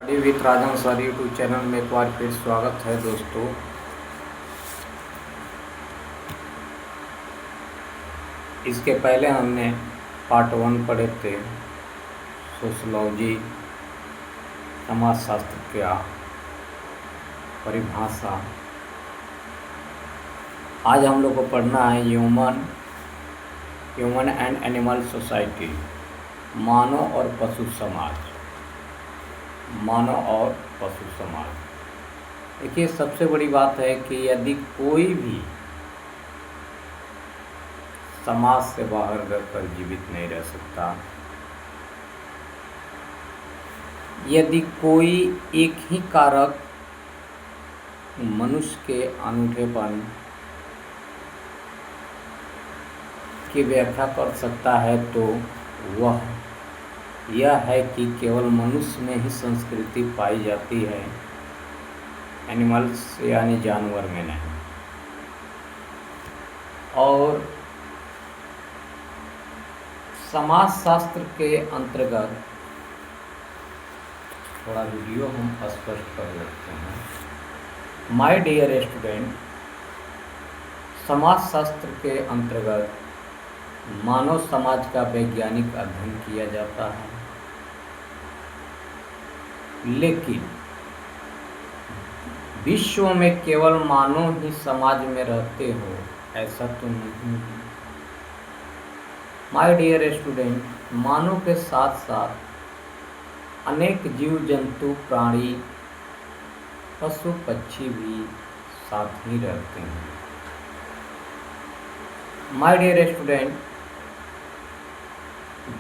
Study with Rajan sir YouTube channel में एक बार फिर स्वागत है दोस्तों। इसके पहले हमने पार्ट 1 पढ़े थे, सोशलॉजी, समाजशास्त्र क्या परिभाषा। आज हम लोग को पढ़ना है ह्यूमन एंड एनिमल सोसाइटी, मानव और पशु समाज। मानव और पशु समाज। देखिए, सबसे बड़ी बात है कि यदि कोई भी समाज से बाहर रहकर जीवित नहीं रह सकता, यदि कोई एक ही कारक मनुष्य के अनूठेपन की व्याख्या कर सकता है तो वह यह है कि केवल मनुष्य में ही संस्कृति पाई जाती है, एनिमल्स यानी जानवर में नहीं। और समाजशास्त्र के अंतर्गत थोड़ा वीडियो हम स्पष्ट कर लेते हैं। माय डियर स्टूडेंट, समाजशास्त्र के अंतर्गत मानव समाज का वैज्ञानिक अध्ययन किया जाता है, लेकिन विश्व में केवल मानव ही समाज में रहते हो ऐसा तो नहीं है। माय डियर स्टूडेंट, मानव के साथ साथ अनेक जीव जंतु, प्राणी, पशु पक्षी भी साथ ही रहते हैं। माय डियर स्टूडेंट,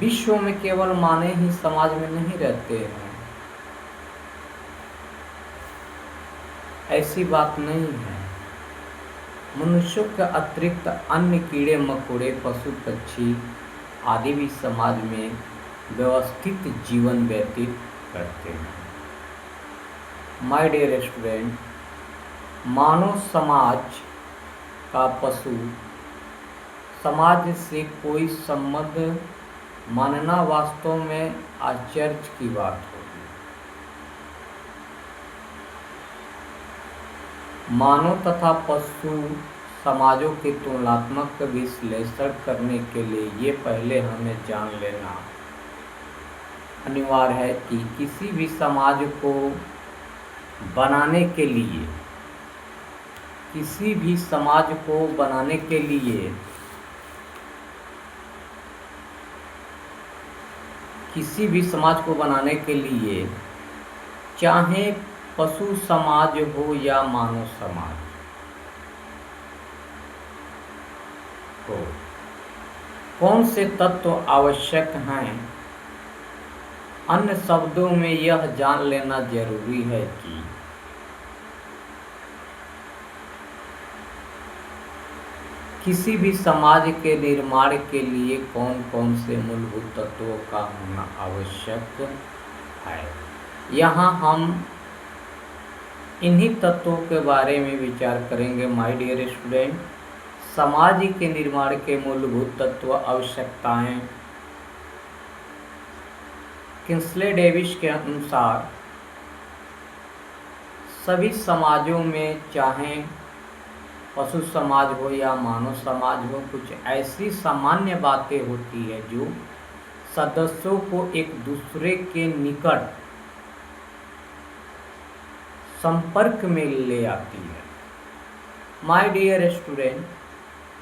विश्व में केवल मानव ही समाज में नहीं रहते हैं ऐसी बात नहीं है। मनुष्यों के अतिरिक्त अन्य कीड़े मकोड़े, पशु पक्षी आदि भी समाज में व्यवस्थित जीवन व्यतीत करते हैं। माय डियर स्टूडेंट, मानव समाज का पशु समाज से कोई संबंध मानना वास्तव में आश्चर्य की बात होगी। मानव तथा पशु समाजों के तुलनात्मक विश्लेषण करने के लिए ये पहले हमें जान लेना अनिवार्य है कि किसी भी समाज को बनाने के लिए किसी भी समाज को बनाने के लिए चाहे पशु समाज हो या मानव समाज हो, कौन से तत्व आवश्यक हैं। अन्य शब्दों में यह जान लेना जरूरी है कि किसी भी समाज के निर्माण के लिए कौन कौन से मूलभूत तत्वों का होना आवश्यक है। यहाँ हम इन्हीं तत्वों के बारे में विचार करेंगे। माय डियर स्टूडेंट, समाज के निर्माण के मूलभूत तत्व आवश्यकताएं किंस्ले डेविस के अनुसार सभी समाजों में, चाहे पशु समाज हो या मानव समाज हो, कुछ ऐसी सामान्य बातें होती है जो सदस्यों को एक दूसरे के निकट संपर्क में ले आती है। माय डियर स्टूडेंट,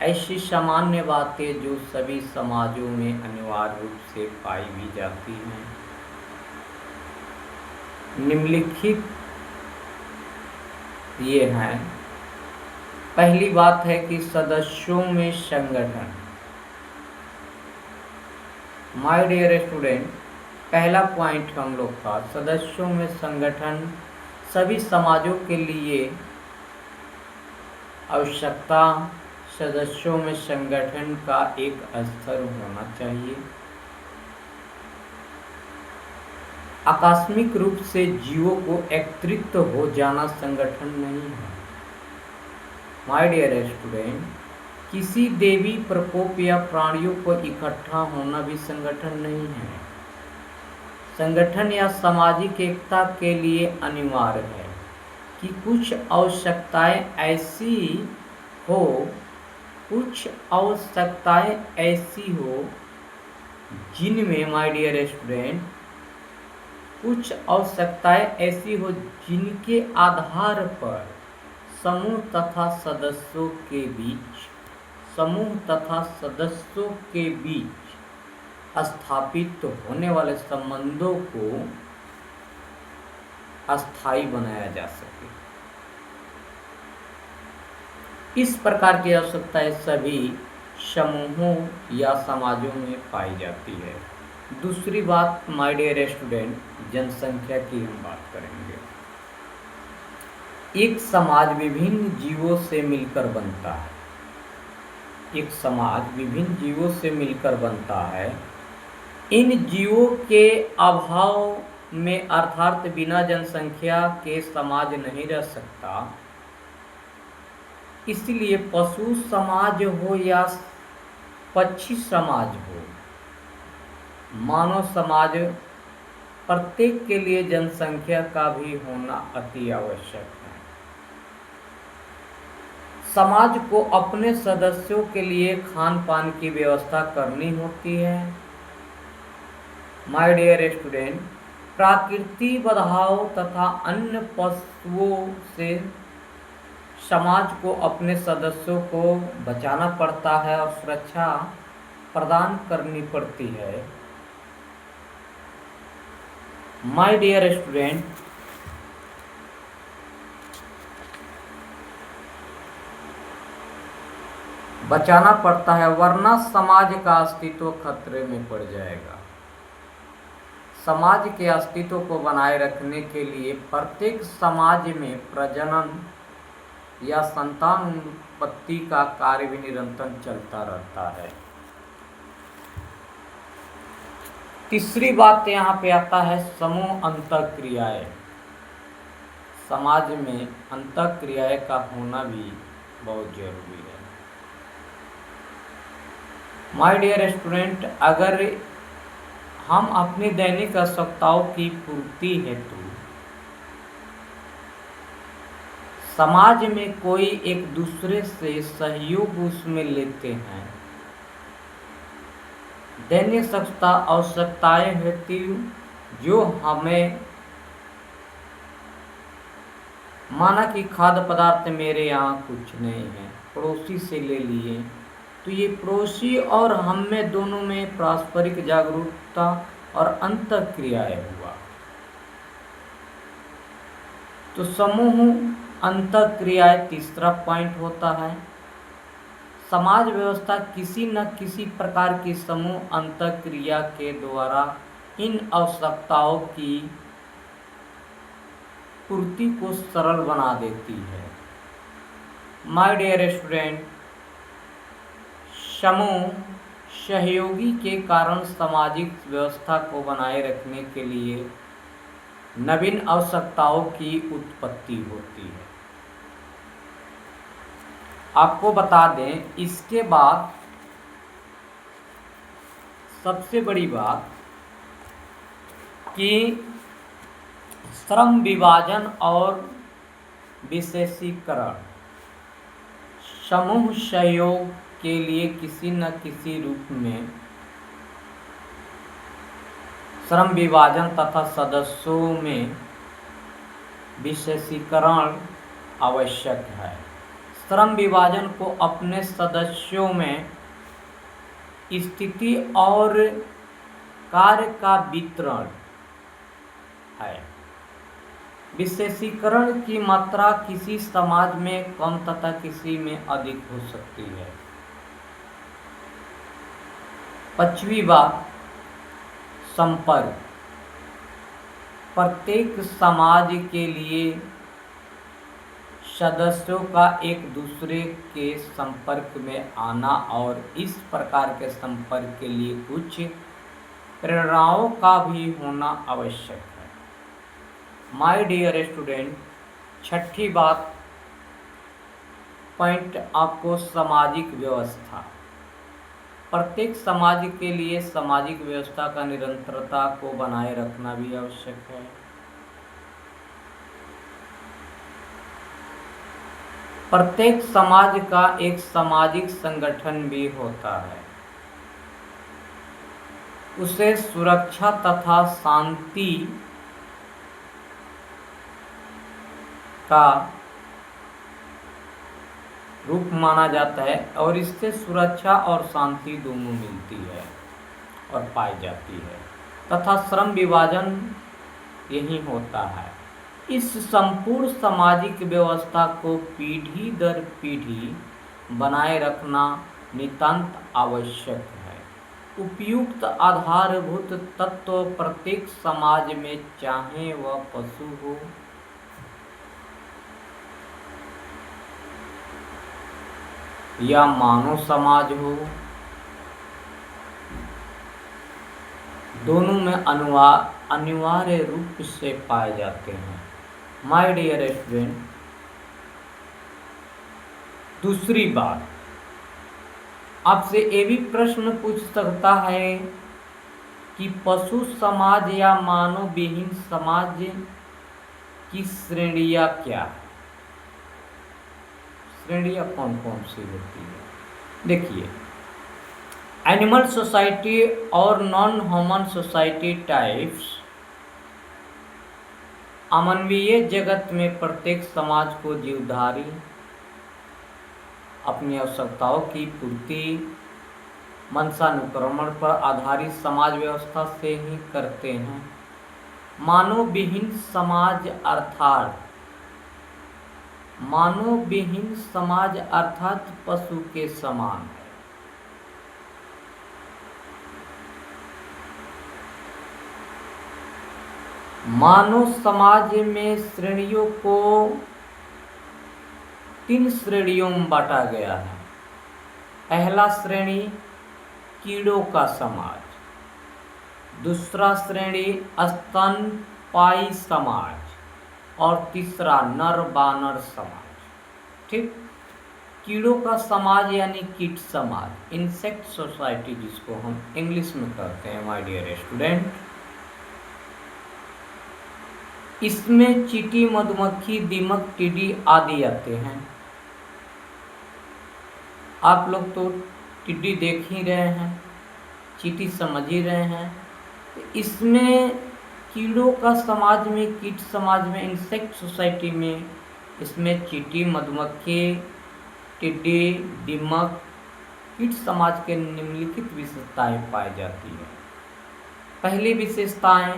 ऐसी सामान्य बातें जो सभी समाजों में अनिवार्य रूप से पाई भी जाती हैं, निम्नलिखित ये हैं। पहली बात है कि सदस्यों में संगठन। माय डियर स्टूडेंट, पहला पॉइंट हम लोग का सदस्यों में संगठन सभी समाजों के लिए आवश्यकता। सदस्यों में संगठन का एक स्तर होना चाहिए। आकस्मिक रूप से जीवों को एकत्रित हो जाना संगठन नहीं है। माय डियर स्टूडेंट, किसी देवी प्रकोप या प्राणियों को इकट्ठा होना भी संगठन नहीं है। संगठन या सामाजिक एकता के लिए अनिवार्य है कि कुछ आवश्यकताएं ऐसी हो जिनमें माय डियर स्टूडेंट कुछ आवश्यकताएं ऐसी हो जिनके आधार पर समूह तथा सदस्यों के बीच स्थापित होने वाले संबंधों को अस्थायी बनाया जा सके। इस प्रकार की आवश्यकताएं सभी समूहों या समाजों में पाई जाती है। दूसरी बात माय डियर स्टूडेंट, जनसंख्या की हम बात करेंगे। एक समाज विभिन्न जीवों से मिलकर बनता है। एक समाज विभिन्न जीवों से मिलकर बनता है। इन जीवों के अभाव में अर्थात बिना जनसंख्या के समाज नहीं रह सकता। इसलिए पशु समाज हो या पक्षी समाज हो, मानव समाज, प्रत्येक के लिए जनसंख्या का भी होना अति आवश्यक है। समाज को अपने सदस्यों के लिए खान पान की व्यवस्था करनी होती है। माय डियर स्टूडेंट, प्राकृतिक बाधाओं तथा अन्य पशुओं से समाज को अपने सदस्यों को बचाना पड़ता है और सुरक्षा प्रदान करनी पड़ती है। माय डियर स्टूडेंट, बचाना पड़ता है, वरना समाज का अस्तित्व खतरे में पड़ जाएगा। समाज के अस्तित्व को बनाए रखने के लिए प्रत्येक समाज में प्रजनन या संतान उत्पत्ति का कार्य भी निरंतर चलता रहता है। तीसरी बात यहाँ पे आता है समूह अंतःक्रियाएं। समाज में अंतःक्रियाएं का होना भी बहुत जरूरी है। माय डियर स्टूडेंट, अगर हम अपनी दैनिक आवश्यकताओं की पूर्ति हेतु समाज में कोई एक दूसरे से सहयोग उसमें लेते हैं, दैनिक आवश्यकताएं हेतु जो हमें, माना कि खाद्य पदार्थ मेरे यहाँ कुछ नहीं है, पड़ोसी से ले लिए, तो ये पड़ोसी और हम में दोनों में पारस्परिक जागरूकता और अंतःक्रियाएं हुआ। तो समूह अंतःक्रियाएं तीसरा पॉइंट होता है। समाज व्यवस्था किसी न किसी प्रकार की समूह अंतःक्रिया के द्वारा इन आवश्यकताओं की पूर्ति को सरल बना देती है। माय डियर स्टूडेंट, समूह सहयोगी के कारण सामाजिक व्यवस्था को बनाए रखने के लिए नवीन आवश्यकताओं की उत्पत्ति होती है। आपको बता दें, इसके बाद सबसे बड़ी बात कि श्रम विभाजन और विशेषीकरण समूह सहयोग के लिए किसी न किसी रूप में श्रम विभाजन तथा सदस्यों में विशेषीकरण आवश्यक है। श्रम विभाजन को अपने सदस्यों में स्थिति और कार्य का वितरण है। विशेषीकरण की मात्रा किसी समाज में कम तथा किसी में अधिक हो सकती है। पांचवी बात, संपर्क। प्रत्येक समाज के लिए सदस्यों का एक दूसरे के संपर्क में आना और इस प्रकार के संपर्क के लिए कुछ प्रेरणाओं का भी होना आवश्यक है। माय डियर स्टूडेंट, छठी बात पॉइंट आपको सामाजिक व्यवस्था। प्रत्येक समाज के लिए सामाजिक व्यवस्था का निरंतरता को बनाए रखना भी आवश्यक है। प्रत्येक समाज का एक सामाजिक संगठन भी होता है। उसे सुरक्षा तथा शांति का रूप माना जाता है और इससे सुरक्षा और शांति दोनों मिलती है और पाई जाती है तथा श्रम विभाजन यही होता है। इस संपूर्ण सामाजिक व्यवस्था को पीढ़ी दर पीढ़ी बनाए रखना नितांत आवश्यक है। उपयुक्त आधारभूत तत्व प्रत्येक समाज में, चाहे वह पशु हो या मानव समाज हो, दोनों में अनिवार्य रूप से पाए जाते हैं। माय डियर स्टूडेंट, दूसरी बात, आपसे ये भी प्रश्न पूछ सकता है कि पशु समाज या मानव विहीन समाज की श्रेणियां क्या है? श्रेणियां कौन कौन सी होती है? देखिए, एनिमल सोसाइटी और नॉन ह्यूमन सोसाइटी टाइप्स। अमानवीय जगत में प्रत्येक समाज को जीवधारी अपनी आवश्यकताओं की पूर्ति वंशानुक्रमण पर आधारित समाज व्यवस्था से ही करते हैं। मानव विहीन समाज अर्थात पशु के समान है। मानव समाज में श्रेणियों को 3 श्रेणियों में बांटा गया है। पहला श्रेणी कीड़ों का समाज, दूसरा श्रेणी स्तनपायी समाज और तीसरा नर बानर समाज। ठीक, कीड़ों का समाज यानी कीट समाज, इंसेक्ट सोसाइटी जिसको हम इंग्लिश में कहते हैं माय डियर स्टूडेंट। इसमें चींटी, मधुमक्खी, दीमक, टिड्डी आदि आते हैं। आप लोग तो टिड्डी देख ही रहे हैं, चींटी समझ ही रहे हैं। इसमें कीड़ों का समाज में, कीट समाज में, इंसेक्ट सोसाइटी में, इसमें चींटी, मधुमक्खी, टिड्डी, दीमक, कीट समाज के निम्नलिखित विशेषताएं पाई जाती है। पहली विशेषताएं,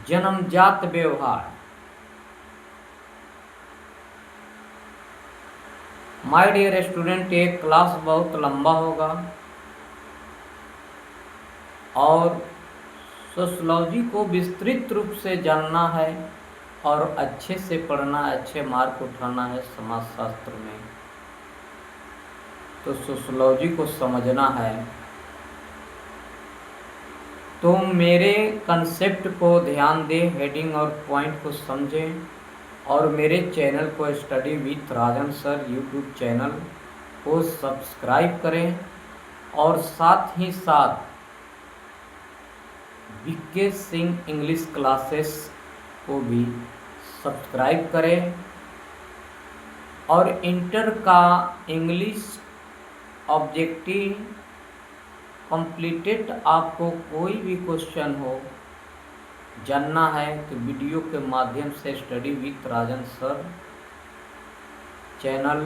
जन्मजात व्यवहार। माय डियर स्टूडेंट, ये क्लास बहुत लंबा होगा और सोशियोलॉजी को विस्तृत रूप से जानना है और अच्छे से पढ़ना, अच्छे मार्क उठाना है समाजशास्त्र में, तो सोशियोलॉजी को समझना है। तो मेरे कंसेप्ट को ध्यान दें, हेडिंग और पॉइंट को समझें और मेरे चैनल को study with Rajan sir YouTube channel को सब्सक्राइब करें और साथ ही साथ बीके सिंह इंग्लिश क्लासेस को भी सब्सक्राइब करें और इंटर का इंग्लिश ऑब्जेक्टिव कंप्लीटेड आपको कोई भी क्वेश्चन हो जानना है तो वीडियो के माध्यम से study with Rajan sir channel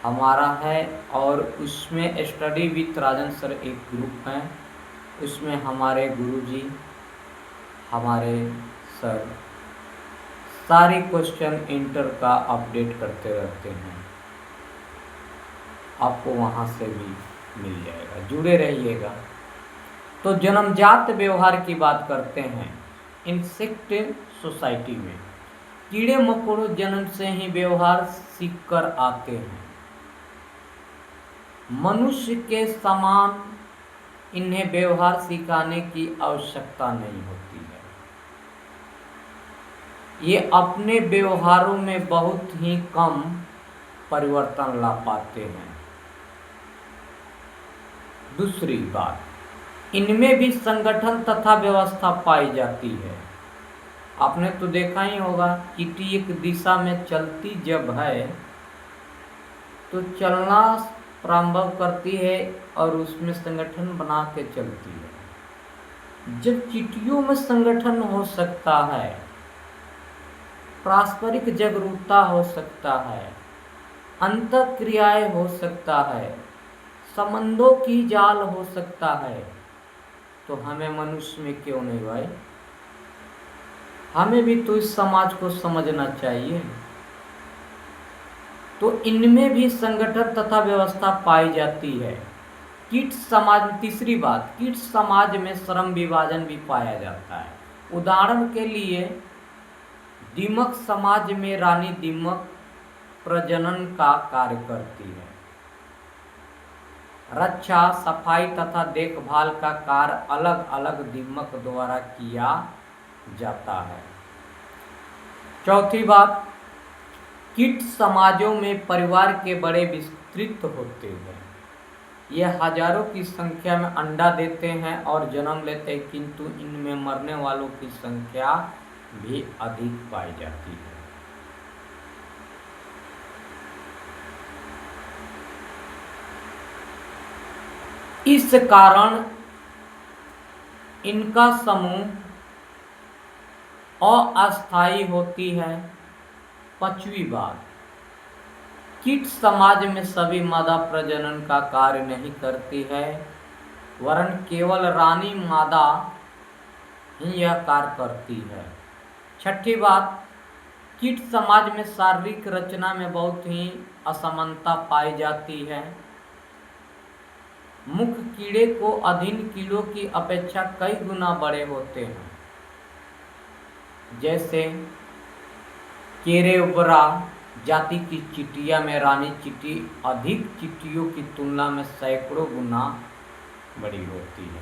हमारा है और उसमें स्टडी विथ राजन सर एक ग्रुप है, उसमें हमारे गुरुजी, हमारे सर सारे क्वेश्चन इंटर का अपडेट करते रहते हैं। आपको वहाँ से भी मिल जाएगा, जुड़े रहिएगा। तो जन्मजात व्यवहार की बात करते हैं। इंसेक्ट सोसाइटी में कीड़े मकोड़ों जन्म से ही व्यवहार सीखकर आते हैं। मनुष्य के समान इन्हें व्यवहार सिखाने की आवश्यकता नहीं होती है। ये अपने व्यवहारों में बहुत ही कम परिवर्तन ला पाते हैं। दूसरी बात, इनमें भी संगठन तथा व्यवस्था पाई जाती है। आपने तो देखा ही होगा, चींटी एक दिशा में चलती जब है तो चलना प्रारंभ करती है और उसमें संगठन बना के चलती है। जब चींटियों में संगठन हो सकता है, पारस्परिक जागरूकता हो सकता है, अंतःक्रियाएं हो सकता है, संबंधों की जाल हो सकता है, तो हमें मनुष्य में क्यों नहीं भाई? हमें भी तो इस समाज को समझना चाहिए। तो इनमें भी संगठन तथा व्यवस्था पाई जाती है। कीट समाज, तीसरी बात, कीट समाज में श्रम विभाजन भी पाया जाता है। उदाहरण के लिए दीमक समाज में रानी दीमक प्रजनन का कार्य करती है। रक्षा, सफाई तथा देखभाल का कार्य अलग अलग दीमक द्वारा किया जाता है। चौथी बात, कीट समाजों में परिवार के बड़े विस्तृत होते हैं। ये हजारों की संख्या में अंडा देते हैं और जन्म लेते हैं, किंतु इनमें मरने वालों की संख्या भी अधिक पाई जाती है। इस कारण इनका समूह अस्थायी होती है। पांचवी बात, कीट समाज में सभी मादा प्रजनन का कार्य नहीं करती है, वरन केवल रानी मादा ही यह कार्य करती है। छठी बात, कीट समाज में शारीरिक रचना में बहुत ही असमानता पाई जाती है। मुख्य कीड़े को अधीन कीड़ों की अपेक्षा कई गुना बड़े होते हैं। जैसे केरेबरा जाति की चींटियां में रानी चींटी अधिक चींटियों की तुलना में सैकड़ों गुना बड़ी होती है।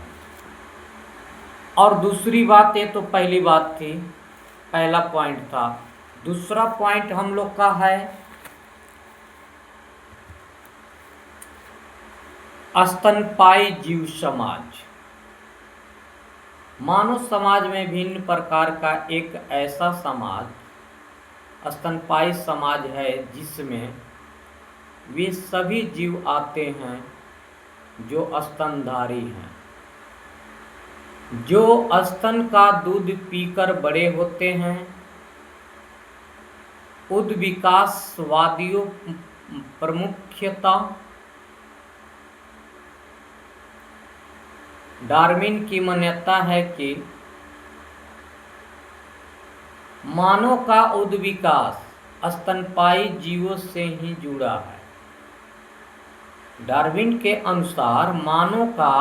और दूसरी बात, ये तो पहली बात थी, पहला पॉइंट था। दूसरा पॉइंट हम लोग का है स्तनपायी जीव समाज। मानव समाज में भिन्न प्रकार का एक ऐसा समाज स्तनपायी समाज है जिसमें वे सभी जीव आते हैं जो स्तनधारी हैं, जो स्तन का दूध पीकर बड़े होते हैं। उद्विकासवादियों प्रमुखतः डार्विन की मान्यता है कि मानव का उद्विकास स्तनपायी जीवों से ही जुड़ा है। डार्विन के अनुसार मानव का,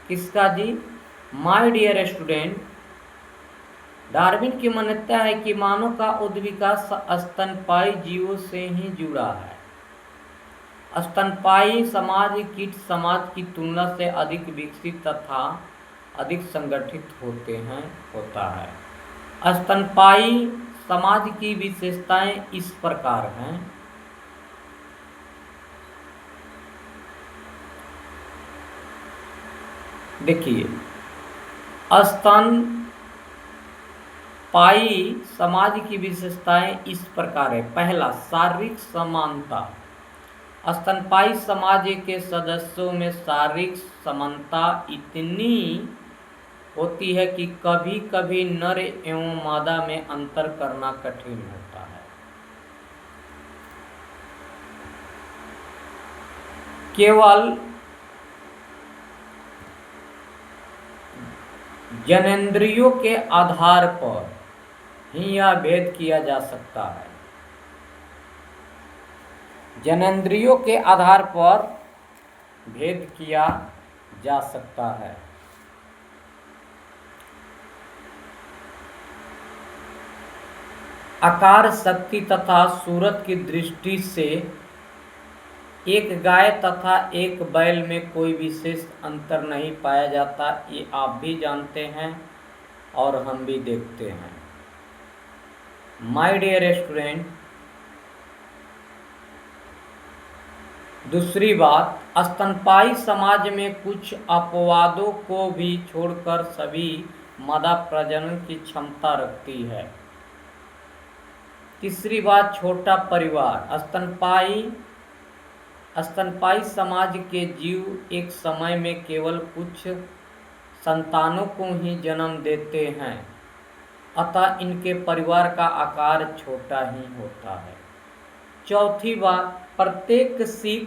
किसका जी? माय डियर स्टूडेंट, डार्विन की मान्यता है कि मानव का उद्विकास स्तनपायी जीवों से ही जुड़ा है। स्तनपायी समाज कीट समाज की तुलना से अधिक विकसित तथा अधिक संगठित होता है। स्तनपायी समाज की विशेषताएं इस प्रकार हैं। देखिए, स्तनपायी समाज की विशेषताएं इस प्रकार है। पहला, शारीरिक समानता। स्तनपायी समाज के सदस्यों में शारीरिक समानता इतनी होती है कि कभी कभी नर एवं मादा में अंतर करना कठिन होता है। केवल जननेंद्रियों के आधार पर ही यह भेद किया जा सकता है। जननेंद्रियों के आधार पर भेद किया जा सकता है। आकार, शक्ति तथा सूरत की दृष्टि से एक गाय तथा एक बैल में कोई विशेष अंतर नहीं पाया जाता, ये आप भी जानते हैं और हम भी देखते हैं। माय डियर स्टूडेंट, दूसरी बात, स्तनपायी समाज में कुछ अपवादों को भी छोड़कर सभी मादा प्रजनन की क्षमता रखती है। तीसरी बात, छोटा परिवार। स्तनपायी समाज के जीव एक समय में केवल कुछ संतानों को ही जन्म देते हैं, अतः इनके परिवार का आकार छोटा ही होता है। चौथी बात, प्रत्येक सीख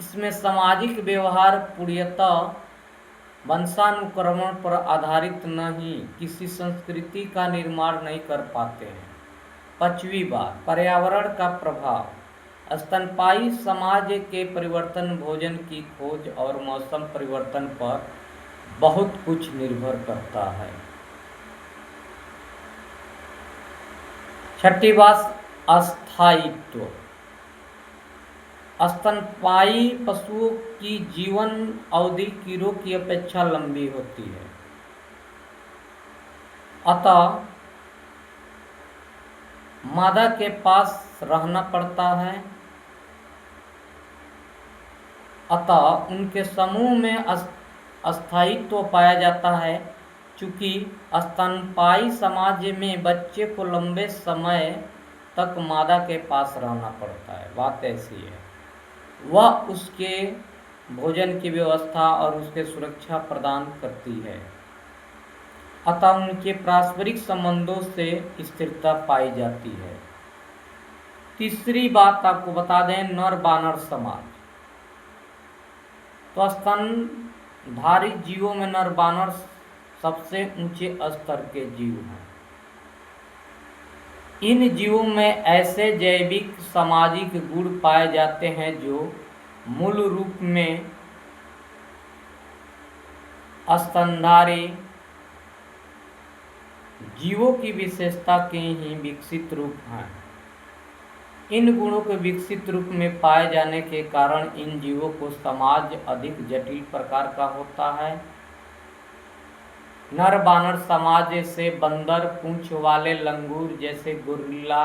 इसमें सामाजिक व्यवहार पूर्णतः वंशानुक्रमण पर आधारित नहीं किसी संस्कृति का निर्माण नहीं कर पाते हैं। पांचवी बात, पर्यावरण का प्रभाव। स्तनपायी समाज के परिवर्तन भोजन की खोज और मौसम परिवर्तन पर बहुत कुछ निर्भर करता है। छठी बात, अस्थायित्व। स्तनपायी पशुओं की जीवन अवधि कीड़ों की अपेक्षा लंबी होती है, अतः मादा के पास रहना पड़ता है, अतः उनके समूह में अस्थायित्व पाया जाता है। चूंकि स्तनपायी समाज में बच्चे को लंबे समय तक मादा के पास रहना पड़ता है, बात ऐसी है, वह उसके भोजन की व्यवस्था और उसके सुरक्षा प्रदान करती है, अतः उनके पारस्परिक संबंधों से स्थिरता पाई जाती है। तीसरी बात आपको बता दें, नर बानर समाज। तो स्तनधारी जीवों में नर बानर सबसे ऊंचे स्तर के जीव हैं। इन जीवों में ऐसे जैविक सामाजिक गुण पाए जाते हैं जो मूल रूप में स्तनधारी जीवों की विशेषता के ही विकसित रूप हैं। इन गुणों के विकसित रूप में पाए जाने के कारण इन जीवों को समाज अधिक जटिल प्रकार का होता है। नर बानर समाज से बंदर, पूंछ वाले लंगूर जैसे गोरिल्ला,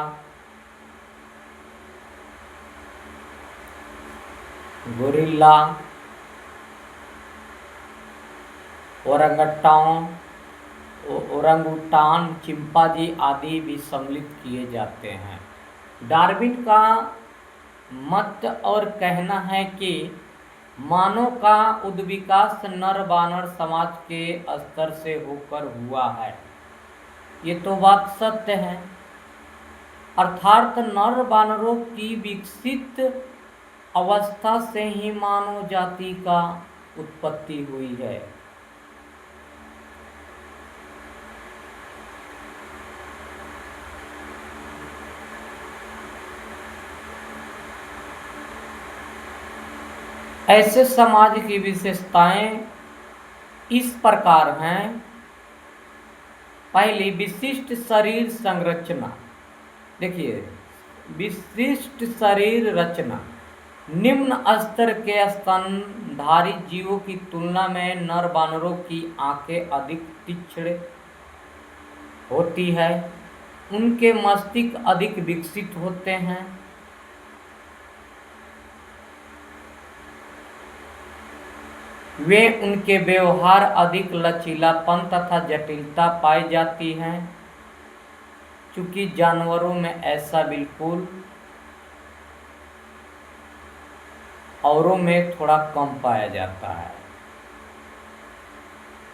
ओरंगुटान, चिंपांजी आदि भी सम्मिलित किए जाते हैं। डार्विन का मत और कहना है कि मानव का उद्विकास नर बानर समाज के स्तर से होकर हुआ है। ये तो बात सत्य है, अर्थात नर बानरों की विकसित अवस्था से ही मानव जाति का उत्पत्ति हुई है। ऐसे समाज की विशेषताएं इस प्रकार हैं। पहली, विशिष्ट शरीर संरचना। देखिए, विशिष्ट शरीर रचना। निम्न स्तर के स्तनधारी जीवों की तुलना में नर बानरों की आंखें अधिक तीक्ष्ण होती है, उनके मस्तिष्क अधिक विकसित होते हैं, वे उनके व्यवहार अधिक लचीलापन तथा जटिलता पाई जाती है, चूंकि जानवरों में ऐसा बिल्कुल औरों में थोड़ा कम पाया जाता है।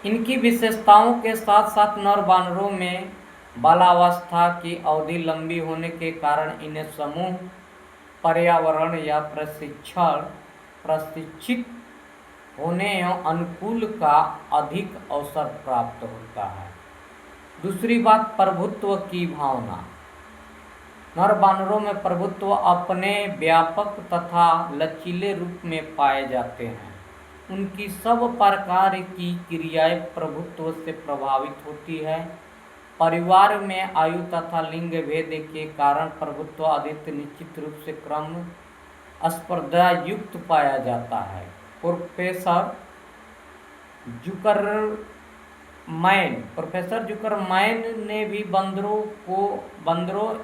इनकी विशेषताओं के साथ साथ नर बानरों में बालावस्था की अवधि लंबी होने के कारण इन्हें समूह पर्यावरण या प्रशिक्षित होने एवं अनुकूल का अधिक अवसर प्राप्त होता है। दूसरी बात, प्रभुत्व की भावना। नर बानरों में प्रभुत्व अपने व्यापक तथा लचीले रूप में पाए जाते हैं। उनकी सब प्रकार की क्रियाएं प्रभुत्व से प्रभावित होती है। परिवार में आयु तथा लिंग भेद के कारण प्रभुत्व अधिक निश्चित रूप से क्रम स्पर्धा युक्त पाया जाता है। प्रोफेसर जुकरमैन ने भी बंदरों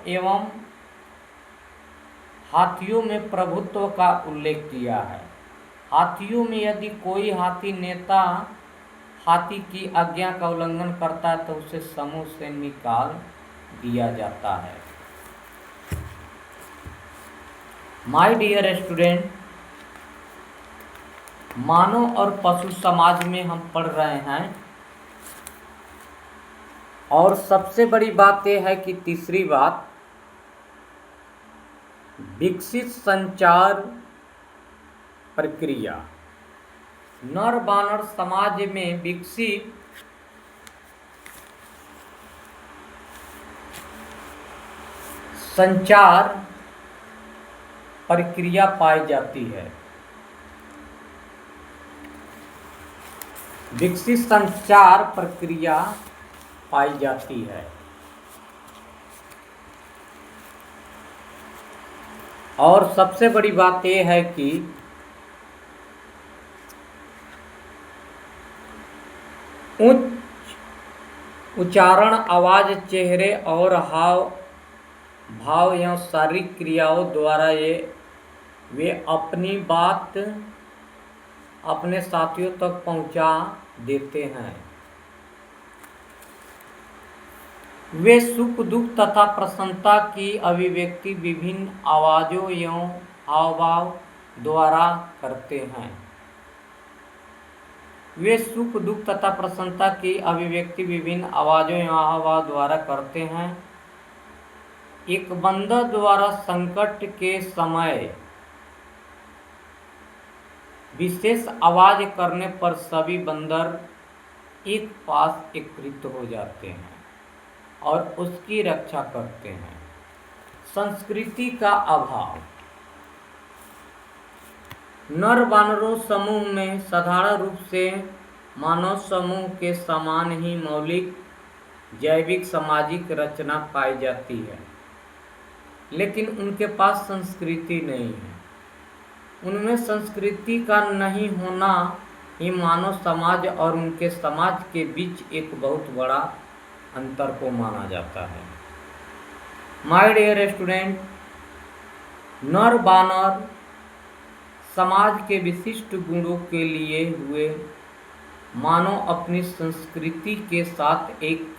एवं हाथियों में प्रभुत्व का उल्लेख किया है। हाथियों में यदि कोई हाथी नेता हाथी की आज्ञा का उल्लंघन करता है तो उसे समूह से निकाल दिया जाता है। माय डियर स्टूडेंट, मानव और पशु समाज में हम पढ़ रहे हैं, और सबसे बड़ी बात यह है कि तीसरी बात, विकसित संचार प्रक्रिया। नर बानर समाज में विकसित संचार प्रक्रिया पाई जाती है। विकसित संचार प्रक्रिया पाई जाती है। और सबसे बड़ी बात यह है कि उच्चारण, आवाज, चेहरे और हाव भाव या शारीरिक क्रियाओं द्वारा वे अपनी बात अपने साथियों तक पहुंचा देते हैं। वे सुख, दुख तथा प्रसन्नता की अभिव्यक्ति विभिन्न आवाज़ों एवं हावभाव द्वारा करते हैं। वे सुख, दुख तथा प्रसन्नता की अभिव्यक्ति विभिन्न आवाज़ों एवं हावभाव द्वारा करते हैं। एक बंदर द्वारा संकट के समय विशेष आवाज करने पर सभी बंदर एक पास एकत्रित हो जाते हैं और उसकी रक्षा करते हैं। संस्कृति का अभाव। नर बानरों समूह में साधारण रूप से मानव समूह के समान ही मौलिक जैविक सामाजिक रचना पाई जाती है, लेकिन उनके पास संस्कृति नहीं है। उनमें संस्कृति का नहीं होना ही मानव समाज और उनके समाज के बीच एक बहुत बड़ा अंतर को माना जाता है। माय डियर स्टूडेंट, नर बानर समाज के विशिष्ट गुणों के लिए हुए मानव अपनी संस्कृति के साथ एक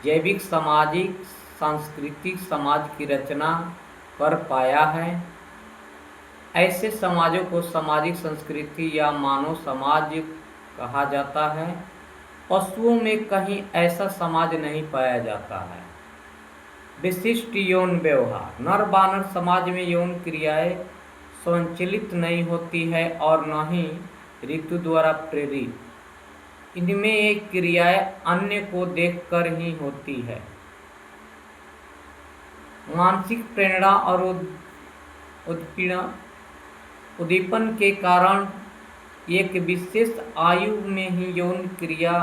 जैविक सामाजिक सांस्कृतिक समाज की रचना कर पाया है। ऐसे समाजों को सामाजिक संस्कृति या मानव समाज कहा जाता है। पशुओं में कहीं ऐसा समाज नहीं पाया जाता है। विशिष्ट यौन व्यवहार। नर बानर समाज में यौन क्रियाएं स्वचालित नहीं होती है और न ही ऋतु द्वारा प्रेरित। इनमें एक क्रियाएं अन्य को देखकर ही होती है। मानसिक प्रेरणा और उद्दीपन के कारण एक विशेष आयु में ही यौन क्रिया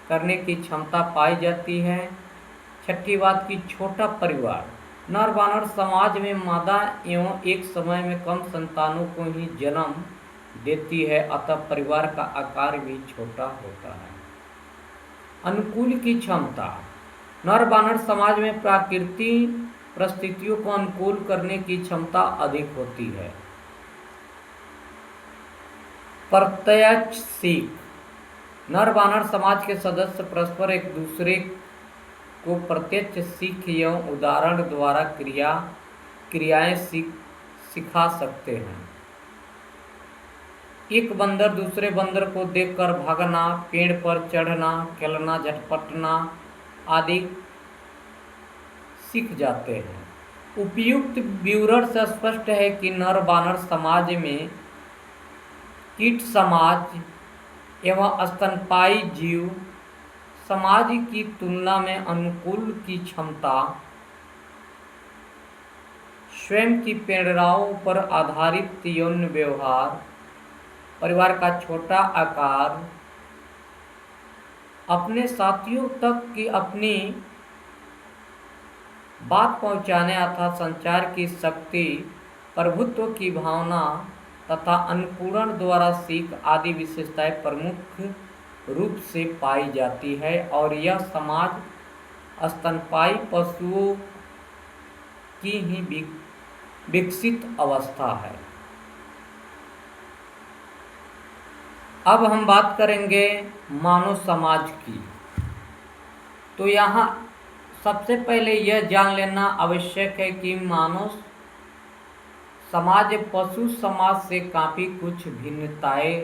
करने की क्षमता पाई जाती है। छठी बात की छोटा परिवार। नर बानर समाज में मादा एवं एक समय में कम संतानों को ही जन्म देती है, अतः परिवार का आकार भी छोटा होता है। अनुकूल की क्षमता। नर बानर समाज में प्राकृतिक परिस्थितियों को अनुकूल करने की क्षमता अधिक होती है। प्रत्यक्ष सीख। नर बानर समाज के सदस्य परस्पर एक दूसरे को प्रत्यक्ष सीख एवं उदाहरण द्वारा क्रियाएं सिखा सकते हैं। एक बंदर दूसरे बंदर को देखकर भागना, पेड़ पर चढ़ना, खेलना, झटपटना आदि सीख जाते हैं। उपयुक्त विवरण से स्पष्ट है कि नर बानर समाज में कीट समाज एवं स्तनपायी जीव समाज की तुलना में अनुकूल की क्षमता, स्वयं की प्रेरणाओं पर आधारित यौन व्यवहार, परिवार का छोटा आकार, अपने साथियों तक की अपनी बात पहुंचाने अर्थात संचार की शक्ति, प्रभुत्व की भावना तथा अनुकूलन द्वारा सीख आदि विशेषताएं प्रमुख रूप से पाई जाती है और यह समाज स्तनपायी पशुओं की ही विकसित अवस्था है। अब हम बात करेंगे मानव समाज की। तो यहाँ सबसे पहले यह जान लेना आवश्यक है कि मानव समाज पशु समाज से काफ़ी कुछ भिन्नताएं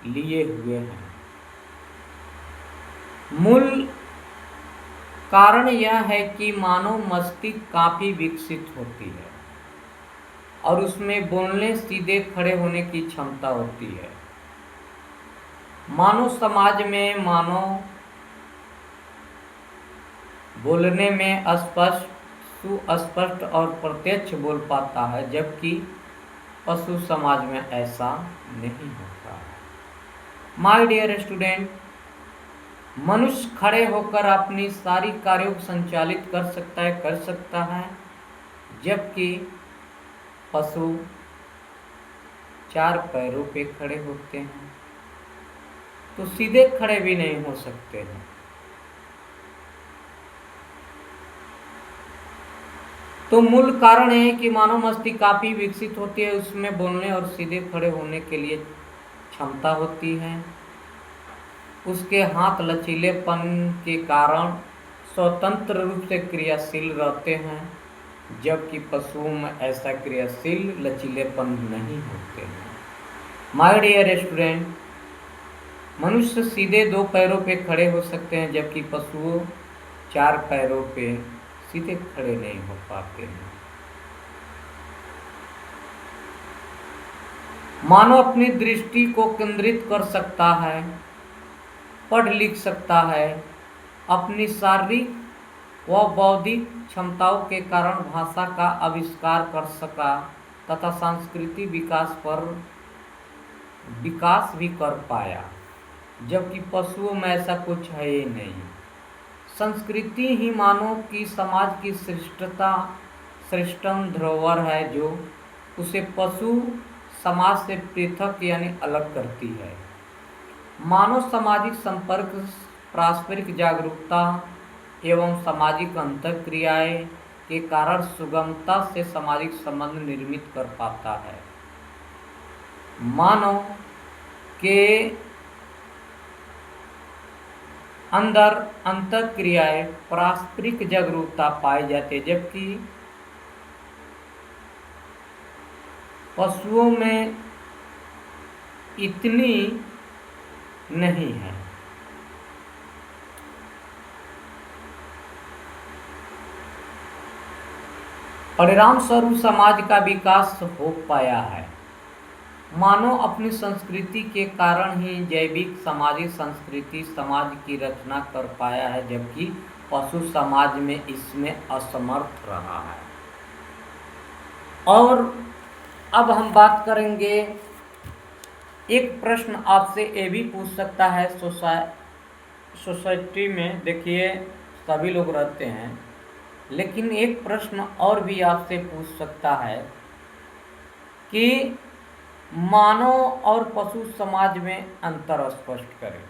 लिए हुए हैं। मूल कारण यह है कि मानव मस्तिष्क काफ़ी विकसित होती है और उसमें बोलने, सीधे खड़े होने की क्षमता होती है। मानव समाज में मानव बोलने में स्पष्ट, सुस्पष्ट और प्रत्यक्ष बोल पाता है, जबकि पशु समाज में ऐसा नहीं होता है। माय डियर स्टूडेंट, मनुष्य खड़े होकर अपनी सारी कार्यों को संचालित कर सकता है, जबकि पशु 4 पैरों पे खड़े होते हैं, तो सीधे खड़े भी नहीं हो सकते हैं। तो मूल कारण है कि मानव मस्तिष्क काफ़ी विकसित होती है, उसमें बोलने और सीधे खड़े होने के लिए क्षमता होती है। उसके हाथ लचीलेपन के कारण स्वतंत्र रूप से क्रियाशील रहते हैं, जबकि पशुओं में ऐसा क्रियाशील लचीलेपन नहीं होते हैं। माय डियर स्टूडेंट, मनुष्य सीधे 2 पैरों पे खड़े हो सकते हैं, जबकि पशुओं 4 पैरों पे सीधे खड़े नहीं हो पाते हैं। मानव अपनी दृष्टि को केंद्रित कर सकता है, पढ़ लिख सकता है, अपनी शारीरिक व बौद्धिक क्षमताओं के कारण भाषा का आविष्कार कर सका तथा सांस्कृतिक विकास भी कर पाया, जबकि पशुओं में ऐसा कुछ है ही नहीं। संस्कृति ही मानव की समाज की श्रेष्ठतम धरोहर है, जो उसे पशु समाज से पृथक यानी अलग करती है। मानव सामाजिक संपर्क, पारस्परिक जागरूकता एवं सामाजिक अंतःक्रियाएं के कारण सुगमता से सामाजिक संबंध निर्मित कर पाता है। मानव के अंदर अंतःक्रियाएं, पारस्परिक जागरूकता पाई जाती है, जबकि पशुओं में इतनी नहीं है। परिणाम स्वरूप समाज का विकास हो पाया है। मानव अपनी संस्कृति के कारण ही जैविक सामाजिक संस्कृति समाज की रचना कर पाया है, जबकि पशु समाज में इसमें असमर्थ रहा है। और अब हम बात करेंगे, एक प्रश्न आपसे ये भी पूछ सकता है, सोसाइटी में देखिए सभी लोग रहते हैं, लेकिन एक प्रश्न और भी आपसे पूछ सकता है कि मानव और पशु समाज में अंतर स्पष्ट करें।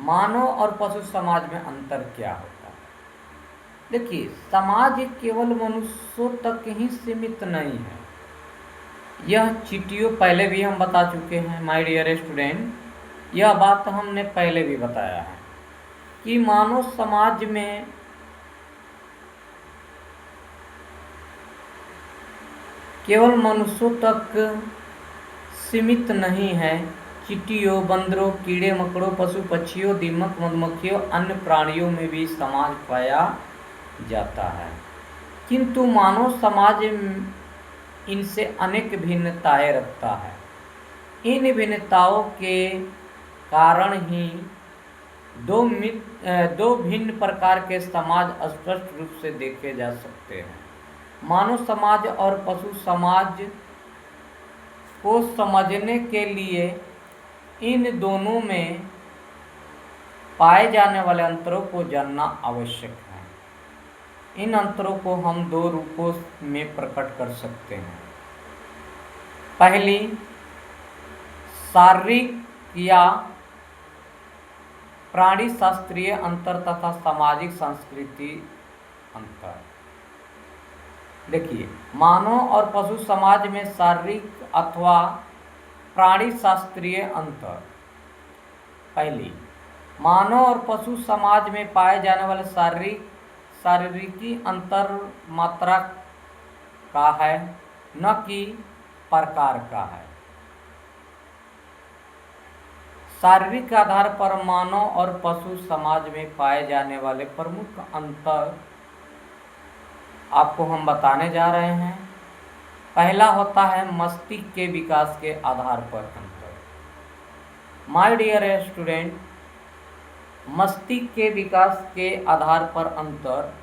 मानव और पशु समाज में अंतर क्या होता है? देखिए, समाज केवल मनुष्यों तक ही सीमित नहीं है। यह चींटियों पहले भी हम बता चुके हैं माय डियर स्टूडेंट, यह बात हमने पहले भी बताया है कि मानव समाज में केवल मनुष्यों तक सीमित नहीं है। चींटियों, बंदरों, कीड़े मकोड़ों, पशु पक्षियों, दीमक, मधुमक्खियों, अन्य प्राणियों में भी समाज पाया जाता है, किंतु मानव समाज इनसे अनेक भिन्नताएं रखता है। इन भिन्नताओं के कारण ही दो भिन्न प्रकार के समाज स्पष्ट रूप से देखे जा सकते हैं। मानव समाज और पशु समाज को समझने के लिए इन दोनों में पाए जाने वाले अंतरों को जानना आवश्यक है। इन अंतरों को हम 2 रूपों में प्रकट कर सकते हैं। पहली, शारीरिक या प्राणी शास्त्रीय अंतर तथा सामाजिक सांस्कृतिक अंतर। देखिए, मानव और पशु समाज में शारीरिक अथवा प्राणी शास्त्रीय अंतर। पहली, मानव और पशु समाज में पाए जाने वाले शारीरिकी अंतर मात्रा का है, न कि प्रकार का है। शारीरिक आधार पर मानव और पशु समाज में पाए जाने वाले प्रमुख अंतर आपको हम बताने जा रहे हैं। पहला होता है मस्तिष्क के विकास के आधार पर अंतर। माय डियर स्टूडेंट, मस्तिष्क के विकास के आधार पर अंतर।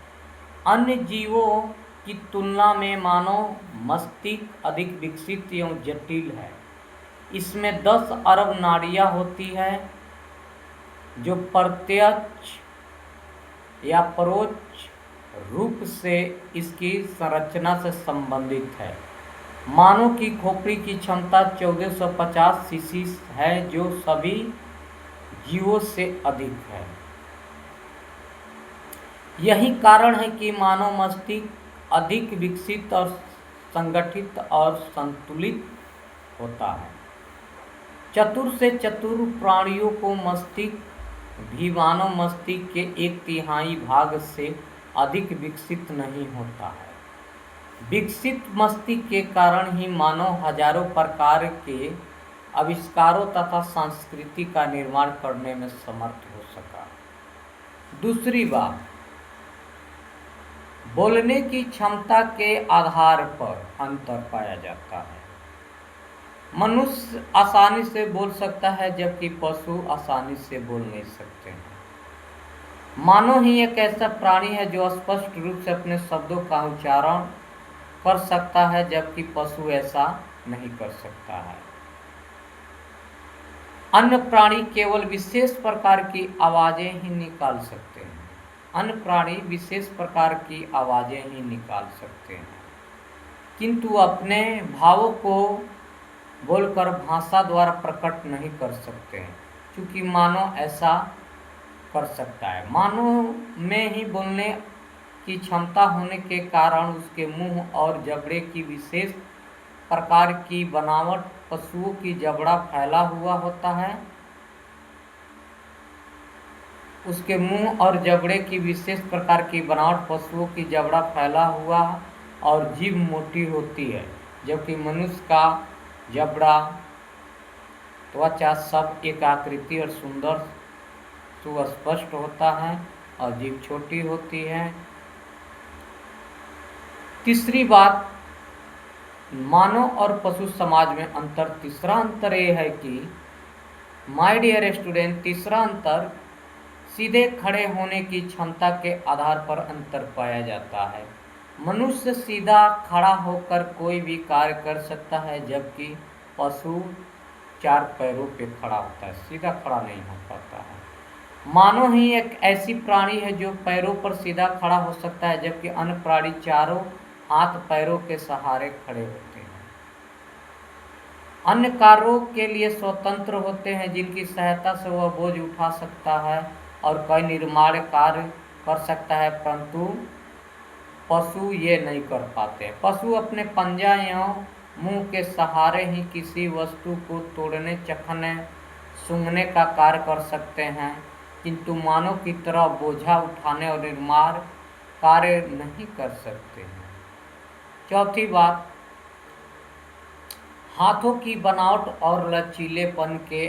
अन्य जीवों की तुलना में मानव मस्तिष्क अधिक विकसित एवं जटिल है। इसमें 10 अरब नाड़ियाँ होती है जो प्रत्यक्ष या परोक्ष रूप से इसकी संरचना से संबंधित है। मानव की खोपड़ी की क्षमता 1450 सीसी है, जो सभी जीवों से अधिक है। यही कारण है कि मानव मस्तिष्क अधिक विकसित और संगठित और संतुलित होता है। चतुर से चतुर प्राणियों को मस्तिष्क भी मानव मस्तिष्क के 1/3 भाग से अधिक विकसित नहीं होता है। विकसित मस्तिष्क के कारण ही मानव हजारों प्रकार के आविष्कारों तथा संस्कृति का निर्माण करने में समर्थ हो सका। दूसरी बात, बोलने की क्षमता के आधार पर अंतर पाया जाता है। मनुष्य आसानी से बोल सकता है, जबकि पशु आसानी से बोल नहीं सकते हैं। मानव ही एक ऐसा प्राणी है जो स्पष्ट रूप से अपने शब्दों का उच्चारण कर सकता है, जबकि पशु ऐसा नहीं कर सकता है। अन्य प्राणी केवल विशेष प्रकार की आवाजें ही निकाल सकते हैं। अन्य प्राणी विशेष प्रकार की आवाजें ही निकाल सकते हैं, किंतु अपने भावों को बोलकर भाषा द्वारा प्रकट नहीं कर सकते हैं, क्योंकि मानव ऐसा कर सकता है। मानव में ही बोलने की क्षमता होने के कारण उसके मुंह और जबड़े की विशेष प्रकार की बनावट पशुओं की जबड़ा फैला हुआ होता है। उसके मुंह और जबड़े की विशेष प्रकार की बनावट पशुओं की जबड़ा फैला हुआ और जीभ मोटी होती है, जबकि मनुष्य का जबड़ा, त्वचा सब एक आकृति और सुंदर सुस्पष्ट होता है और जीभ छोटी होती है। तीसरी बात, मानव और पशु समाज में अंतर। तीसरा अंतर यह है कि माय डियर स्टूडेंट, तीसरा अंतर सीधे खड़े होने की क्षमता के आधार पर अंतर पाया जाता है। मनुष्य सीधा खड़ा होकर कोई भी कार्य कर सकता है, जबकि पशु 4 पैरों पे खड़ा होता है, सीधा खड़ा नहीं हो पाता है। मानव ही एक ऐसी प्राणी है जो पैरों पर सीधा खड़ा हो सकता है, जबकि अन्य प्राणी चारों हाथ पैरों के सहारे खड़े होते हैं। अन्य कार्यों के लिए स्वतंत्र होते हैं, जिनकी सहायता से वह बोझ उठा सकता है और कई निर्माण कार्य कर सकता है, परंतु पशु ये नहीं कर पाते। पशु अपने पंजा या मुंह के सहारे ही किसी वस्तु को तोड़ने, चखने, सूंघने का कार्य कर सकते हैं, किंतु मानव की तरह बोझा उठाने और निर्माण कार्य नहीं कर सकते हैं। चौथी बात, हाथों की बनावट और लचीलेपन के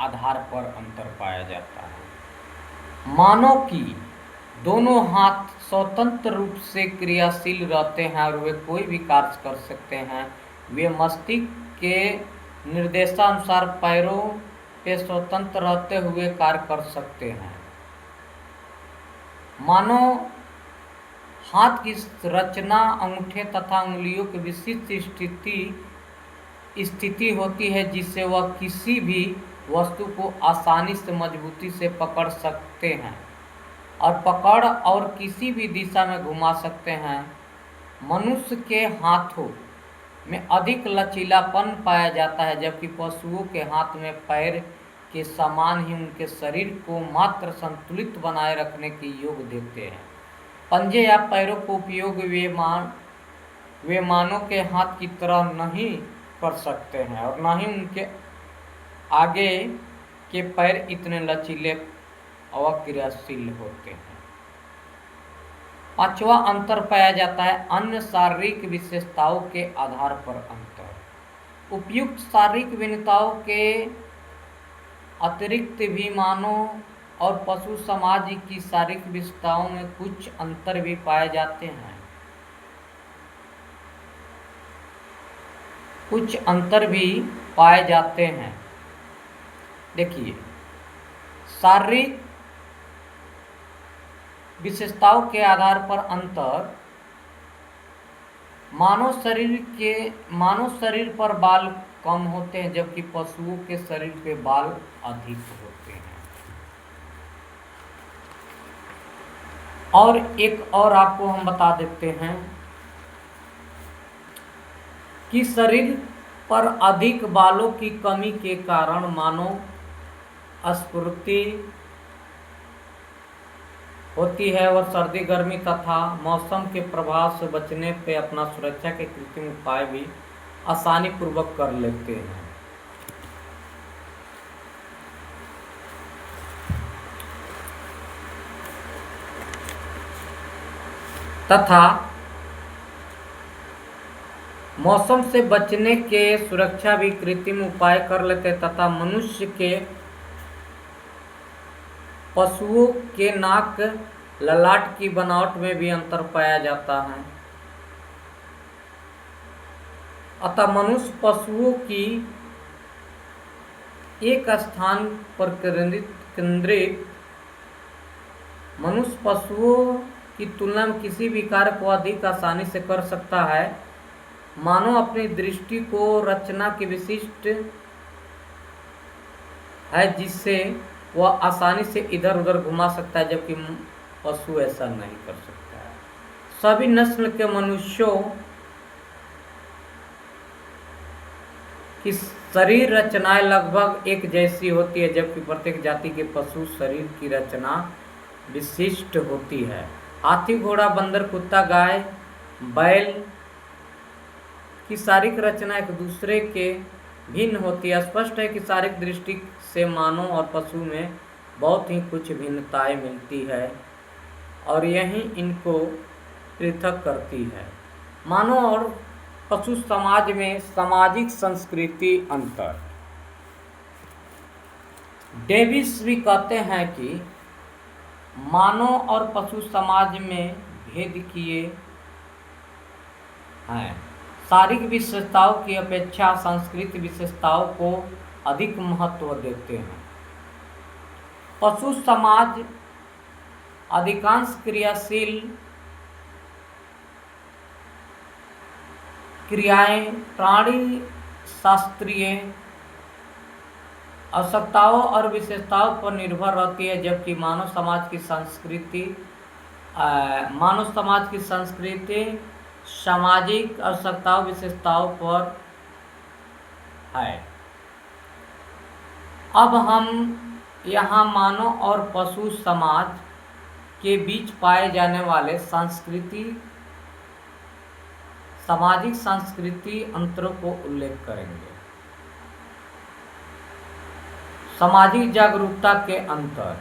आधार पर अंतर पाया जाता है। मानव की दोनों हाथ स्वतंत्र रूप से क्रियाशील रहते हैं और वे कोई भी कार्य कर सकते हैं। वे मस्तिष्क के निर्देशानुसार पैरों पे स्वतंत्र रहते हुए कार्य कर सकते हैं। मानव हाथ की रचना अंगूठे तथा उंगलियों की विशिष्ट स्थिति होती है, जिससे वह किसी भी वस्तु को आसानी से मजबूती से पकड़ सकते हैं और पकड़ और किसी भी दिशा में घुमा सकते हैं। मनुष्य के हाथों में अधिक लचीलापन पाया जाता है, जबकि पशुओं के हाथ में पैर के समान ही उनके शरीर को मात्र संतुलित बनाए रखने की योग देते हैं। पंजे या पैरों का उपयोग वे वे मानव के हाथ की तरह नहीं कर सकते हैं और न ही उनके आगे के पैर इतने लचीले और क्रियाशील होते हैं। पांचवा अंतर पाया जाता है अन्य शारीरिक विशेषताओं के आधार पर अंतर। उपयुक्त शारीरिक भिन्नताओं के अतिरिक्त भी मानव और पशु समाज की शारीरिक विशेषताओं में कुछ अंतर भी पाए जाते हैं। कुछ अंतर भी पाए जाते हैं। देखिए, शारीरिक विशेषताओं के आधार पर अंतर। मानव शरीर पर बाल कम होते हैं जबकि पशुओं के शरीर पे बाल अधिक होते हैं। और एक और आपको हम बता देते हैं कि शरीर पर अधिक बालों की कमी के कारण मानव अस्फुर्ति होती है और सर्दी गर्मी तथा मौसम के प्रभाव से बचने पे अपना सुरक्षा के कृत्रिम उपाय भी आसानी पूर्वक कर लेते हैं। तथा मौसम से बचने के सुरक्षा भी कृत्रिम उपाय कर लेते हैं तथा मनुष्य के पशुओं के नाक ललाट की बनावट में भी अंतर पाया जाता है। अतः मनुष्य पशुओं की एक स्थान पर केंद्रित मनुष्य पशुओं की तुलना में किसी भी कार्य को अधिक आसानी से कर सकता है। मानव अपनी दृष्टि को रचना की विशिष्ट है जिससे वह आसानी से इधर उधर घुमा सकता है जबकि पशु ऐसा नहीं कर सकता है। सभी नस्ल के मनुष्यों की शरीर रचनाएं लगभग एक जैसी होती है जबकि प्रत्येक जाति के पशु शरीर की रचना विशिष्ट होती है। हाथी, घोड़ा, बंदर, कुत्ता, गाय, बैल की शारीरिक रचना एक दूसरे के भिन्न होती है। स्पष्ट है कि शारीरिक दृष्टि से मानव और पशु में बहुत ही कुछ भिन्नताएं मिलती है और यही इनको पृथक करती है। मानव और पशु समाज में सामाजिक संस्कृति अंतर। डेविस भी कहते हैं कि मानव और पशु समाज में भेद किए हैं। शारीरिक विशेषताओं की अपेक्षा सांस्कृतिक विशेषताओं को अधिक महत्व देते हैं। पशु समाज अधिकांश क्रियाशील क्रियाएं प्राणी शास्त्रीय आवश्यकताओं और विशेषताओं पर निर्भर रहती है जबकि मानव समाज की संस्कृति सामाजिक आवश्यकताओं विशेषताओं पर है। अब हम यहाँ मानव और पशु समाज के बीच पाए जाने वाले सामाजिक सांस्कृतिक अंतरों को उल्लेख करेंगे। सामाजिक जागरूकता के अंतर।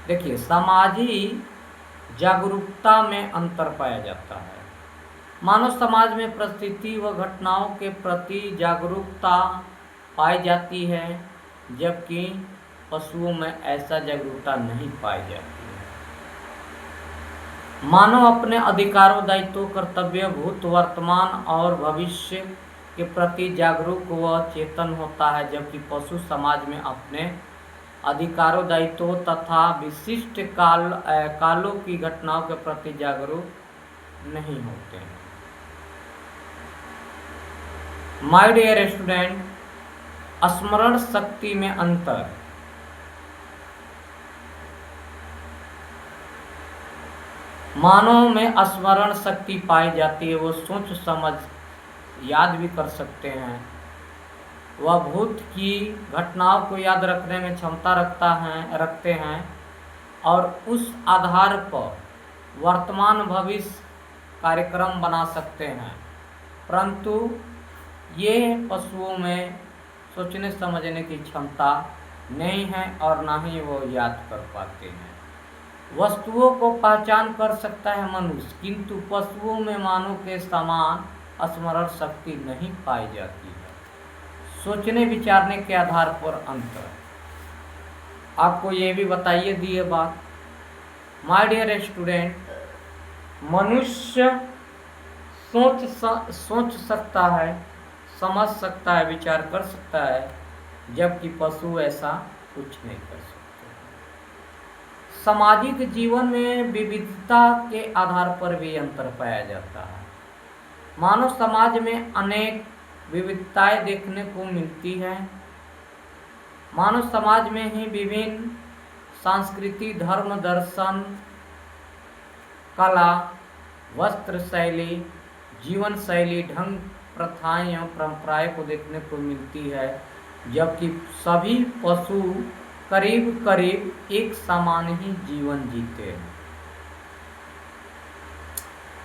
देखिए, सामाजिक जागरूकता में अंतर पाया जाता है। मानव समाज में परिस्थिति व घटनाओं के प्रति जागरूकता पाई जाती है जबकि पशुओं में ऐसा जागरूकता नहीं पाई जाती है। मानव अपने अधिकारों, दायित्वों, कर्तव्य, भूत, वर्तमान और भविष्य के प्रति जागरूक व चेतन होता है जबकि पशु समाज में अपने अधिकारों, दायित्वों तथा विशिष्ट कालों की घटनाओं के प्रति जागरूक नहीं होते हैं। माय डियर स्टूडेंट, स्मरण शक्ति में अंतर। मानव में स्मरण शक्ति पाई जाती है। वो सोच समझ याद भी कर सकते हैं। वह भूत की घटनाओं को याद रखने में क्षमता रखते हैं और उस आधार पर वर्तमान भविष्य कार्यक्रम बना सकते हैं। परंतु ये पशुओं में सोचने समझने की क्षमता नहीं है और ना ही वो याद कर पाते हैं। वस्तुओं को पहचान कर सकता है मनुष्य, किंतु पशुओं में मानव के समान स्मरण शक्ति नहीं पाई जाती है। सोचने विचारने के आधार पर अंतर। आपको ये भी बताइए दिए बात, माय डियर स्टूडेंट, मनुष्य सोच सकता है, समझ सकता है, विचार कर सकता है, जबकि पशु ऐसा कुछ नहीं कर सकते। सामाजिक जीवन में विविधता के आधार पर भी अंतर पाया जाता है। मानव समाज में अनेक विविधताएं देखने को मिलती है। मानव समाज में ही विभिन्न संस्कृति, धर्म, दर्शन, कला, वस्त्र शैली, जीवन शैली, ढंग, प्रथाएं एवं परंपराएं को देखने को मिलती है, जबकि सभी पशु करीब करीब एक समान ही जीवन जीते हैं।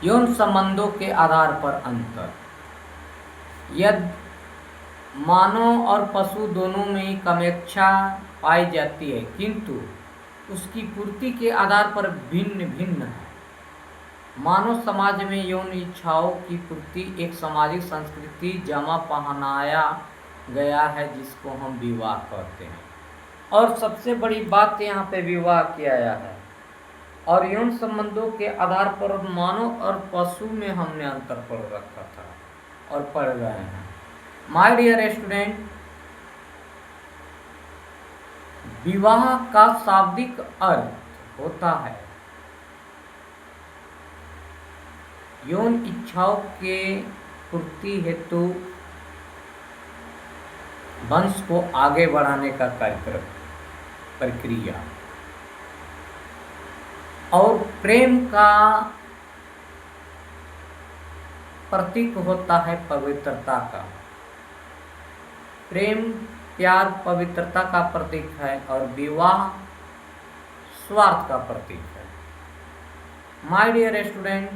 यौन संबंधों के आधार पर अंतर। यदि मानव और पशु दोनों में कामेच्छा पाई जाती है, किंतु उसकी पूर्ति के आधार पर भिन्न भिन्न है। मानव समाज में यौन इच्छाओं की पूर्ति एक सामाजिक संस्कृति जमा पहनाया गया है, जिसको हम विवाह कहते हैं। और सबसे बड़ी बात यहाँ पे विवाह किया गया है। और यौन संबंधों के आधार पर मानव और पशु में हमने अंतर पढ़ रखा था और पढ़ गए हैं। माय डियर स्टूडेंट, विवाह का शाब्दिक अर्थ होता है यौन इच्छाओं के पूर्ति हेतु वंश को आगे बढ़ाने का कार्यक्रम, प्रक्रिया। और प्रेम का प्रतीक होता है पवित्रता का। प्रेम, प्यार पवित्रता का प्रतीक है और विवाह स्वार्थ का प्रतीक है। माय डियर स्टूडेंट,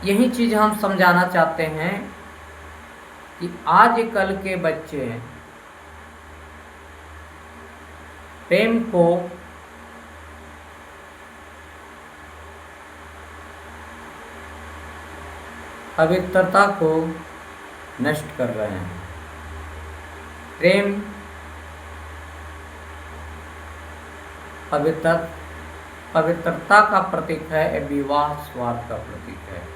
यही चीज हम समझाना चाहते हैं कि आजकल के बच्चे प्रेम को पवित्रता को नष्ट कर रहे हैं। प्रेम पवित्रता का प्रतीक है, विवाह स्वार्थ का प्रतीक है।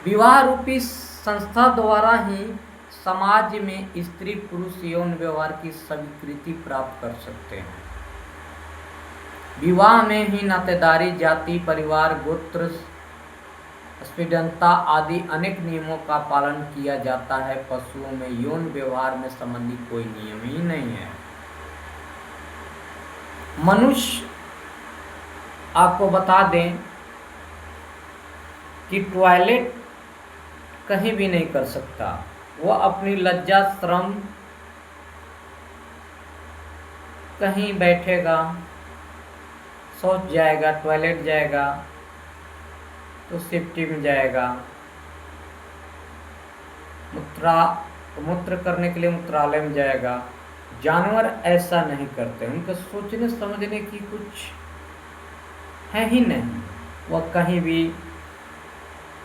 विवाह रूपी संस्था द्वारा ही समाज में स्त्री पुरुष यौन व्यवहार की स्वीकृति प्राप्त कर सकते हैं। विवाह में ही नातेदारी, जाति, परिवार, गोत्र, स्पीडनता आदि अनेक नियमों का पालन किया जाता है। पशुओं में यौन व्यवहार में संबंधित कोई नियम ही नहीं है। मनुष्य, आपको बता दें कि टॉयलेट कहीं भी नहीं कर सकता। वो अपनी लज्जा, श्रम, कहीं बैठेगा, शौच जाएगा, टॉयलेट जाएगा तो सेफ्टी में जाएगा, मूत्र करने के लिए मूत्रालय में जाएगा। जानवर ऐसा नहीं करते, उनका सोचने समझने की कुछ है ही नहीं। वह कहीं भी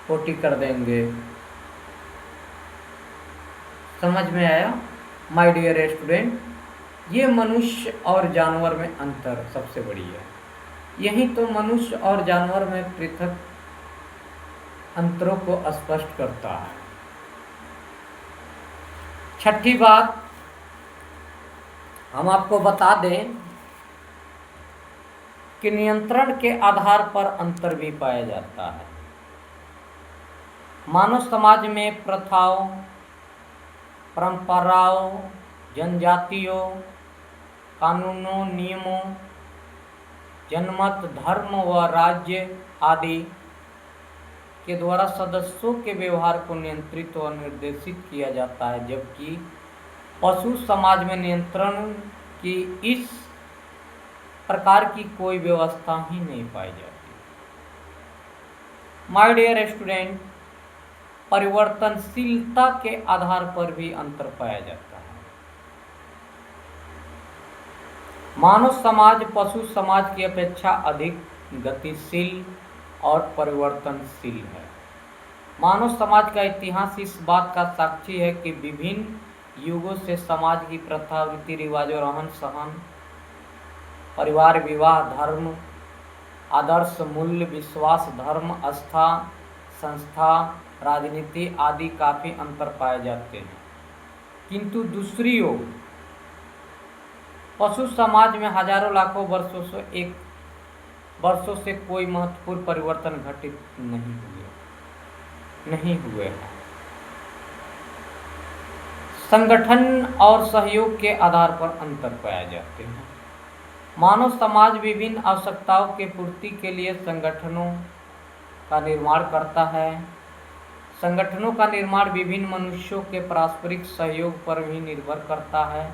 पोटी कर देंगे। समझ में आया माय डियर स्टूडेंट? ये मनुष्य और जानवर में अंतर सबसे बड़ी है। यही तो मनुष्य और जानवर में पृथक अंतरों को स्पष्ट करता है। छठी बात हम आपको बता दें कि नियंत्रण के आधार पर अंतर भी पाया जाता है। मानव समाज में प्रथाओं, परंपराओं, जनजातियों, कानूनों, नियमों, जनमत, धर्म व राज्य आदि के द्वारा सदस्यों के व्यवहार को नियंत्रित और निर्देशित किया जाता है, जबकि पशु समाज में नियंत्रण की इस प्रकार की कोई व्यवस्था ही नहीं पाई जाती। माय डियर स्टूडेंट, परिवर्तनशीलता के आधार पर भी अंतर पाया जाता है। मानव समाज पशु समाज की अपेक्षा अधिक गतिशील और परिवर्तनशील है। मानव समाज का इतिहास इस बात का साक्षी है कि विभिन्न युगों से समाज की प्रथा, रीति रिवाज और रहन सहन, परिवार, विवाह, धर्म, आदर्श, मूल्य, विश्वास, धर्म, आस्था, संस्था, राजनीति आदि काफी अंतर पाए जाते हैं। किंतु दूसरी ओर पशु समाज में हजारों लाखों वर्षों से कोई महत्वपूर्ण परिवर्तन घटित नहीं हुए हैं। संगठन और सहयोग के आधार पर अंतर पाए जाते हैं। मानव समाज विभिन्न आवश्यकताओं के पूर्ति के लिए संगठनों का निर्माण करता है। संगठनों का निर्माण विभिन्न मनुष्यों के पारस्परिक सहयोग पर भी निर्भर करता है।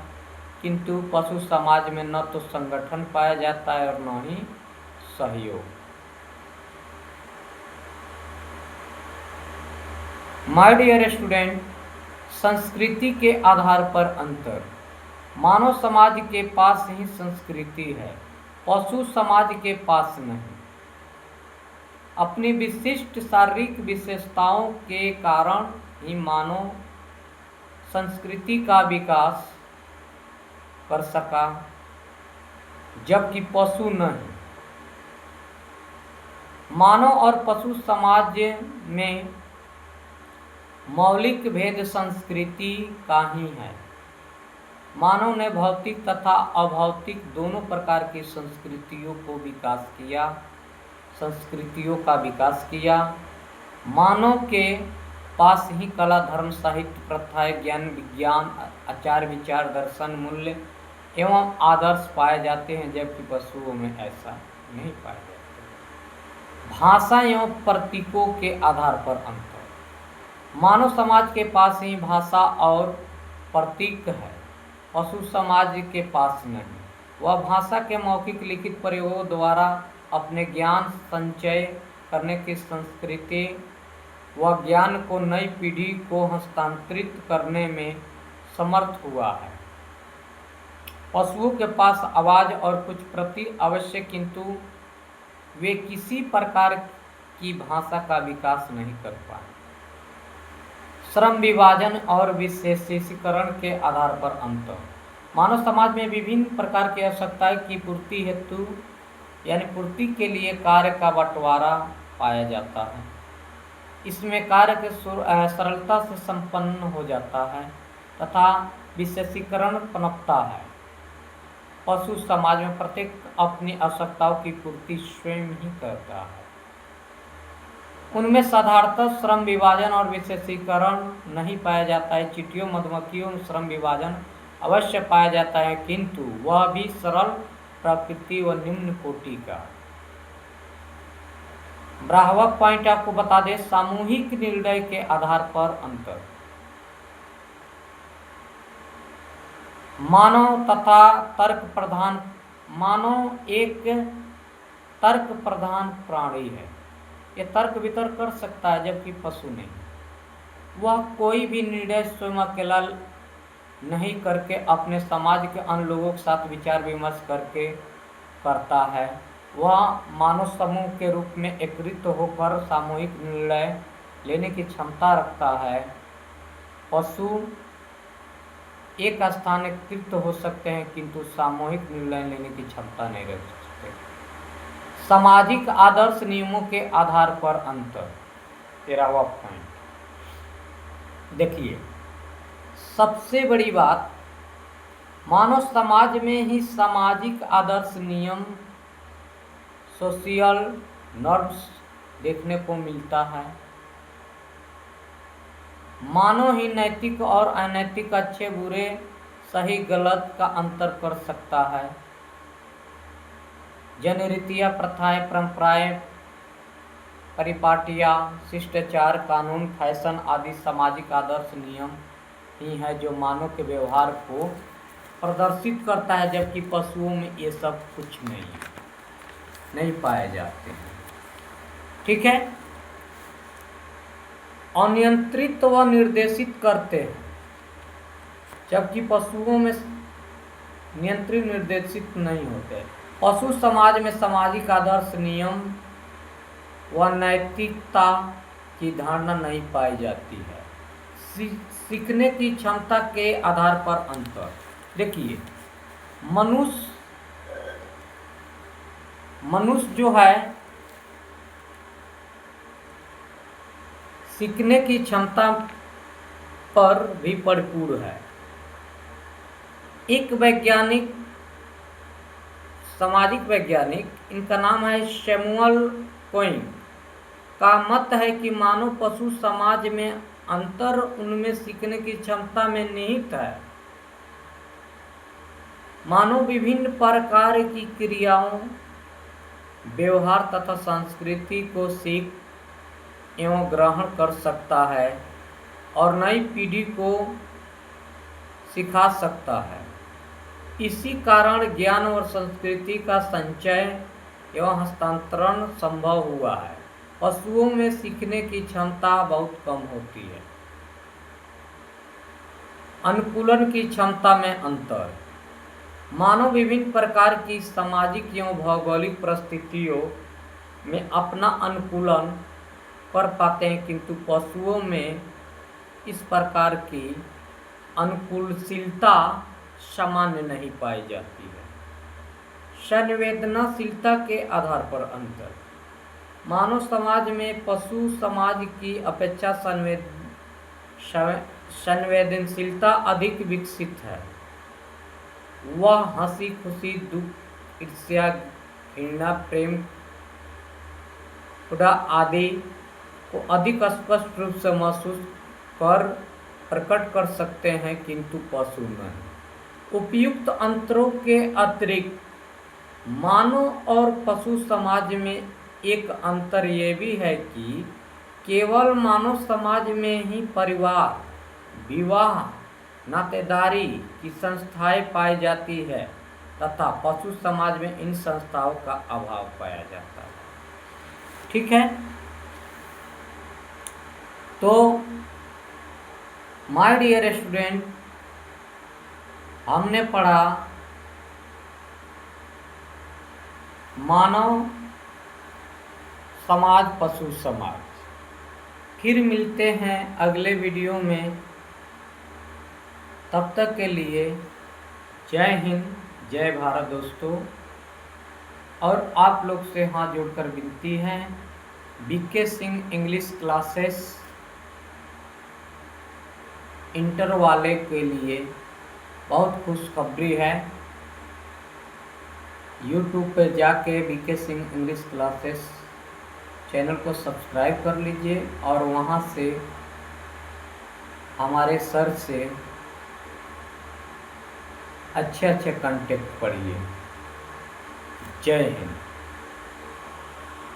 किंतु पशु समाज में न तो संगठन पाया जाता है और न ही सहयोग। माय डियर स्टूडेंट, संस्कृति के आधार पर अंतर। मानव समाज के पास ही संस्कृति है, पशु समाज के पास नहीं। अपनी विशिष्ट शारीरिक विशेषताओं के कारण ही मानव संस्कृति का विकास कर सका, जबकि पशु नहीं। मानव और पशु समाज में मौलिक भेद संस्कृति का ही है। मानव ने भौतिक तथा अभौतिक दोनों प्रकार की संस्कृतियों का विकास किया। मानव के पास ही कला, धर्म, साहित्य, प्रथाएं, ज्ञान, विज्ञान, आचार विचार, दर्शन, मूल्य एवं आदर्श पाए जाते हैं, जबकि पशुओं में ऐसा नहीं पाए जाते। भाषा एवं प्रतीकों के आधार पर अंतर। मानव समाज के पास ही भाषा और प्रतीक है, पशु समाज के पास नहीं। वह भाषा के मौखिक लिखित प्रयोगों द्वारा अपने ज्ञान संचय करने की संस्कृति व ज्ञान को नई पीढ़ी को हस्तांतरित करने में समर्थ हुआ है। पशुओं के पास आवाज और कुछ प्रतीक अवश्य, किंतु वे किसी प्रकार की भाषा का विकास नहीं कर पाए। श्रम विभाजन और विशेषीकरण के आधार पर अंतर। मानव समाज में विभिन्न प्रकार की आवश्यकताएं की पूर्ति हेतु यानी पूर्ति के लिए कार्य का बंटवारा पाया जाता है। इसमें कार्य के सरलता से संपन्न हो जाता है तथा विशेषीकरण पनपता है। पशु समाज में प्रत्येक अपनी आवश्यकताओं की पूर्ति स्वयं ही करता है। उनमें साधारणतः श्रम विभाजन और विशेषीकरण नहीं पाया जाता है। चींटियों, मधुमक्खियों में श्रम विभाजन अवश्य पाया जाता है, किंतु वह भी सरल प्रकृति व निम्न कोटि का। ब्राह्मक पॉइंट आपको बता दें, सामूहिक निर्णय के आधार पर अंतर। मानव एक तर्क प्रधान प्राणी है। ये तर्क वितर्क कर सकता है, जबकि पशु नहीं। वह कोई भी निर्णय स्वयं अकेला नहीं करके अपने समाज के अन्य लोगों के साथ विचार विमर्श करके करता है। वह मानव समूह के रूप में एकत्रित होकर सामूहिक निर्णय लेने की क्षमता रखता है। पशु एक स्थान एकत्रित हो सकते हैं, किंतु सामूहिक निर्णय लेने की क्षमता नहीं रख सकते। सामाजिक आदर्श नियमों के आधार पर अंतर। 13वां पॉइंट देखिए, सबसे बड़ी बात, मानव समाज में ही सामाजिक आदर्श नियम, सोशल नॉर्म्स देखने को मिलता है। मानव ही नैतिक और अनैतिक, अच्छे बुरे, सही गलत का अंतर कर सकता है। जनरीतियाँ, प्रथाएं, परंपराएं, परिपाटियाँ, शिष्टाचार, कानून, फैशन आदि सामाजिक आदर्श नियम ही है जो मानव के व्यवहार को प्रदर्शित करता है, जबकि पशुओं में ये सब कुछ नहीं पाए जाते हैं। ठीक है, अनियंत्रित व निर्देशित करते हैं, जबकि पशुओं में नियंत्रित निर्देशित नहीं होते। पशु समाज में सामाजिक आदर्श, नियम व नैतिकता की धारणा नहीं पाई जाती है। सीखने की क्षमता के आधार पर अंतर। देखिए, मनुष्य जो है सीखने की क्षमता पर भी परिपूर्ण है। एक वैज्ञानिक, सामाजिक वैज्ञानिक, इनका नाम है सैमुअल कोइंग, का मत है कि मानव पशु समाज में अंतर उनमें सीखने की क्षमता में निहित है। मानव विभिन्न प्रकार की क्रियाओं, व्यवहार तथा संस्कृति को सीख एवं ग्रहण कर सकता है और नई पीढ़ी को सिखा सकता है। इसी कारण ज्ञान और संस्कृति का संचय एवं हस्तांतरण संभव हुआ है। पशुओं में सीखने की क्षमता बहुत कम होती है। अनुकूलन की क्षमता में अंतर। मानव विभिन्न प्रकार की सामाजिक एवं भौगोलिक परिस्थितियों में अपना अनुकूलन कर पाते हैं, किंतु पशुओं में इस प्रकार की अनुकूलशीलता सामान्य नहीं पाई जाती है। संवेदनशीलता के आधार पर अंतर। मानव समाज में पशु समाज की अपेक्षा संवेदनशीलता अधिक विकसित है। वह हंसी, खुशी, दुख, ईर्ष्या, घृणा, प्रेम, क्रोध आदि को अधिक स्पष्ट रूप से महसूस कर प्रकट कर सकते हैं, किंतु पशु नहीं। उपयुक्त अंतरों के अतिरिक्त मानव और पशु समाज में एक अंतर ये भी है कि केवल मानव समाज में ही परिवार, विवाह, नातेदारी की संस्थाएं पाई जाती है तथा पशु समाज में इन संस्थाओं का अभाव पाया जाता है। ठीक है, तो माय डियर स्टूडेंट, हमने पढ़ा मानव समाज, पशु समाज। फिर मिलते हैं अगले वीडियो में। तब तक के लिए जय हिंद, जय भारत दोस्तों। और आप लोग से हाथ जोड़कर विनती है, BK Singh English classes inter वाले के लिए बहुत खुशखबरी है। यूट्यूब पे जाके BK Singh English classes channel को सब्सक्राइब कर लीजिए और वहाँ से हमारे सर से अच्छे कंटेंट पढ़िए। जय हिंद।